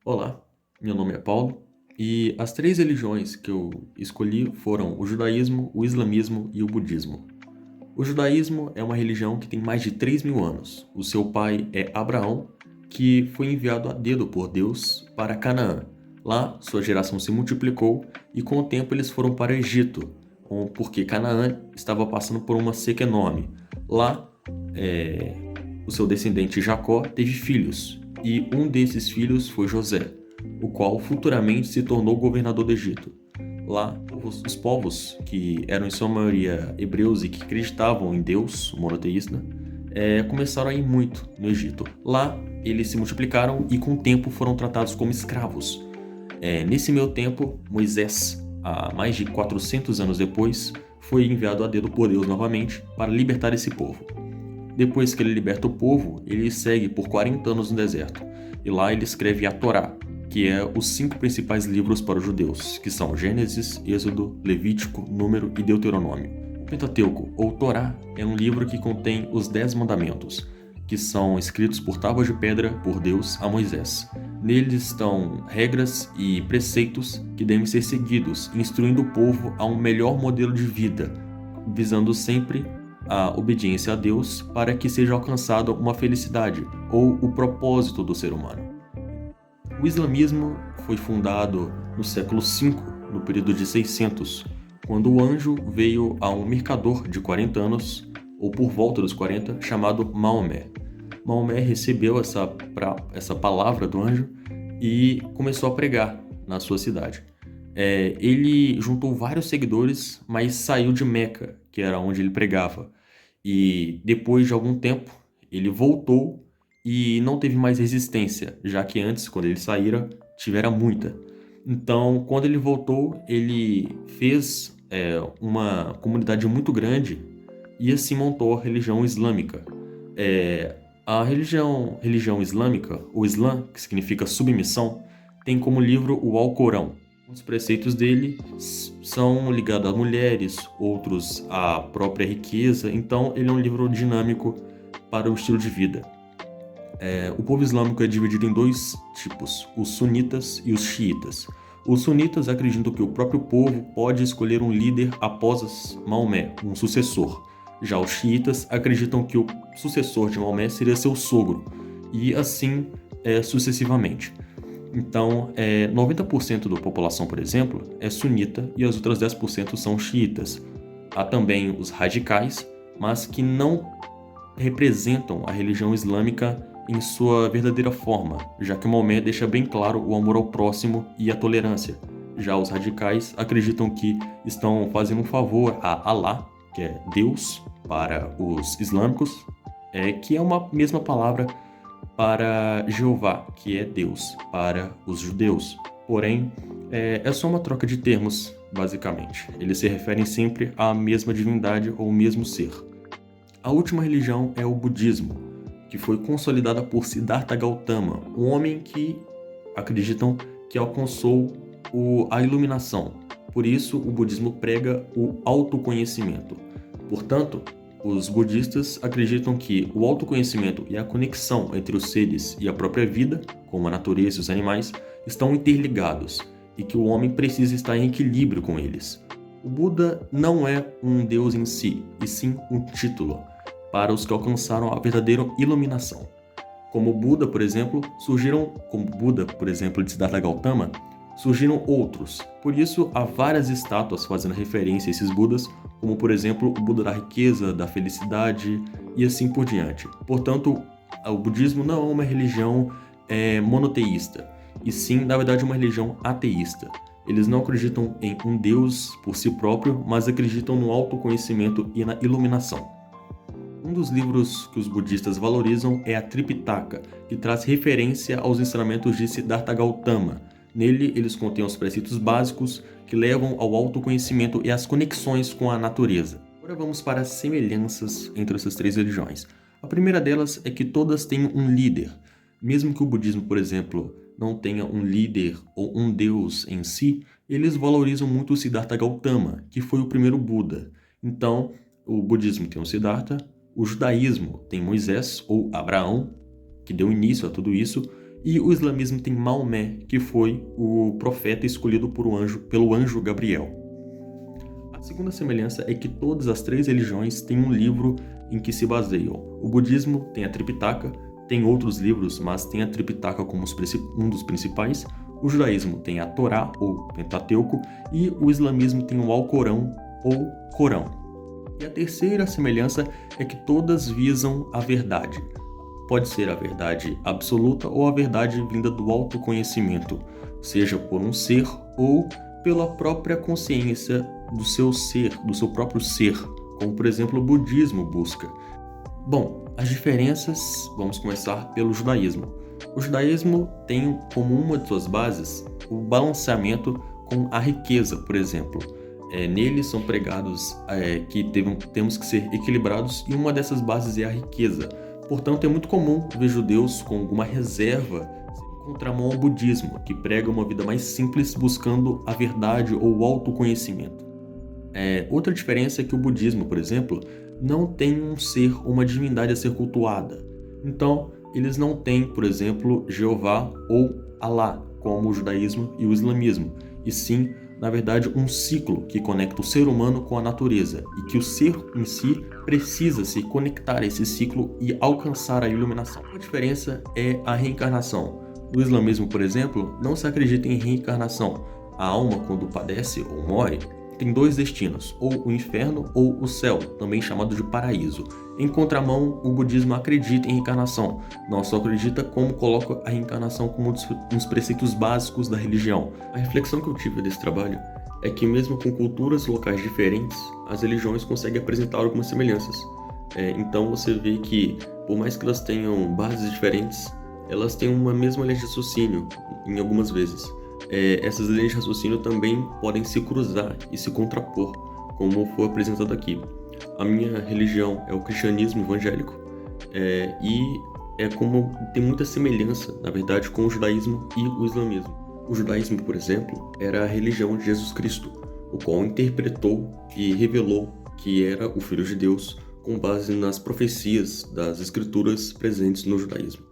Olá, meu nome é Paulo e as três religiões que eu escolhi foram o judaísmo, o islamismo e o budismo. O judaísmo é uma religião que tem mais de 3.000 anos. O seu pai é Abraão, que foi enviado a dedo por Deus para Canaã. Lá, sua geração se multiplicou e com o tempo eles foram para o Egito, porque Canaã estava passando por uma seca enorme. Lá, o seu descendente Jacó teve filhos, e um desses filhos foi José, o qual futuramente se tornou governador do Egito. Lá, os povos, que eram em sua maioria hebreus e que acreditavam em Deus, o monoteísta, começaram a ir muito no Egito. Lá, eles se multiplicaram e com o tempo foram tratados como escravos. Nesse meio tempo, Moisés, há mais de 400 anos depois, foi enviado a dedo por Deus novamente para libertar esse povo. Depois que ele liberta o povo, ele segue por 40 anos no deserto, e lá ele escreve a Torá, que é os 5 principais livros para os judeus, que são Gênesis, Êxodo, Levítico, Número e Deuteronômio. O Pentateuco, ou Torá, é um livro que contém os 10 mandamentos, que são escritos por tábuas de pedra por Deus a Moisés. Neles estão regras e preceitos que devem ser seguidos, instruindo o povo a um melhor modelo de vida, visando sempre a obediência a Deus para que seja alcançada uma felicidade ou o propósito do ser humano. O islamismo foi fundado no século V, no período de 600, quando o anjo veio a um mercador de 40 anos, ou por volta dos 40, chamado Maomé. Maomé recebeu essa palavra do anjo e começou a pregar na sua cidade. Ele juntou vários seguidores, mas saiu de Meca, que era onde ele pregava. E depois de algum tempo, ele voltou e não teve mais resistência, já que antes, quando ele saíra, tivera muita. Então, quando ele voltou, ele fez uma comunidade muito grande e assim montou a religião islâmica. A religião islâmica, o Islã, que significa submissão, tem como livro o Alcorão. Os preceitos dele são ligados a mulheres, outros à própria riqueza, então ele é um livro dinâmico para o estilo de vida. O povo islâmico é dividido em dois tipos, os sunitas e os xiitas. Os sunitas acreditam que o próprio povo pode escolher um líder após Maomé, um sucessor. Já os xiitas acreditam que o sucessor de Maomé seria seu sogro, e assim sucessivamente. Então, 90% da população, por exemplo, é sunita e as outras 10% são xiitas. Há também os radicais, mas que não representam a religião islâmica em sua verdadeira forma, já que Maomé deixa bem claro o amor ao próximo e a tolerância. Já os radicais acreditam que estão fazendo um favor a Alá, que é Deus para os islâmicos, que é uma mesma palavra para Jeová, que é Deus para os judeus. Porém, é só uma troca de termos, basicamente. Eles se referem sempre à mesma divindade ou mesmo ser. A última religião é o budismo, que foi consolidada por Siddhartha Gautama, um homem que acreditam que alcançou a iluminação. Por isso, o budismo prega o autoconhecimento. Portanto, os budistas acreditam que o autoconhecimento e a conexão entre os seres e a própria vida, como a natureza e os animais, estão interligados e que o homem precisa estar em equilíbrio com eles. O Buda não é um deus em si, e sim um título para os que alcançaram a verdadeira iluminação. Como Buda, por exemplo, de Siddhartha Gautama, surgiram outros. Por isso, há várias estátuas fazendo referência a esses Budas, como por exemplo o Buda da riqueza, da felicidade e assim por diante. Portanto, o budismo não é uma religião monoteísta, e sim, na verdade, uma religião ateísta. Eles não acreditam em um Deus por si próprio, mas acreditam no autoconhecimento e na iluminação. Um dos livros que os budistas valorizam é a Tripitaka, que traz referência aos ensinamentos de Siddhartha Gautama. Nele, eles contêm os preceitos básicos que levam ao autoconhecimento e às conexões com a natureza. Agora vamos para as semelhanças entre essas três religiões. A primeira delas é que todas têm um líder. Mesmo que o budismo, por exemplo, não tenha um líder ou um deus em si, eles valorizam muito o Siddhartha Gautama, que foi o primeiro Buda. Então, o budismo tem o Siddhartha, o judaísmo tem Moisés ou Abraão, que deu início a tudo isso, e o islamismo tem Maomé, que foi o profeta escolhido pelo anjo Gabriel. A segunda semelhança é que todas as três religiões têm um livro em que se baseiam. O budismo tem a Tripitaka, tem outros livros, mas tem a Tripitaka como um dos principais. O judaísmo tem a Torá, ou Pentateuco, e o islamismo tem o Alcorão, ou Corão. E a terceira semelhança é que todas visam a verdade. Pode ser a verdade absoluta ou a verdade vinda do autoconhecimento, seja por um ser ou pela própria consciência do seu ser, do seu próprio ser, como por exemplo o budismo busca. Bom, as diferenças, vamos começar pelo judaísmo. O judaísmo tem como uma de suas bases o balanceamento com a riqueza, por exemplo. Nele são pregados que temos que ser equilibrados e uma dessas bases é a riqueza. Portanto, é muito comum ver judeus com alguma reserva em contramão ao budismo, que prega uma vida mais simples buscando a verdade ou o autoconhecimento. Outra diferença é que o budismo, por exemplo, não tem um ser, uma divindade a ser cultuada. Então, eles não têm, por exemplo, Jeová ou Alá, como o judaísmo e o islamismo, e sim, na verdade, um ciclo que conecta o ser humano com a natureza e que o ser em si precisa se conectar a esse ciclo e alcançar a iluminação. A diferença é a reencarnação. No islamismo, por exemplo, não se acredita em reencarnação. A alma, quando padece ou morre, tem dois destinos, ou o inferno ou o céu, também chamado de paraíso. Em contramão, o budismo acredita em reencarnação, não só acredita como coloca a reencarnação como um dos preceitos básicos da religião. A reflexão que eu tive desse trabalho é que mesmo com culturas locais diferentes, as religiões conseguem apresentar algumas semelhanças. Então você vê que, por mais que elas tenham bases diferentes, elas têm uma mesma linha de raciocínio em algumas vezes. Essas linhas de raciocínio também podem se cruzar e se contrapor, como foi apresentado aqui. A minha religião é o cristianismo evangélico e como tem muita semelhança, na verdade, com o judaísmo e o islamismo. O judaísmo, por exemplo, era a religião de Jesus Cristo, o qual interpretou e revelou que era o Filho de Deus com base nas profecias das escrituras presentes no judaísmo.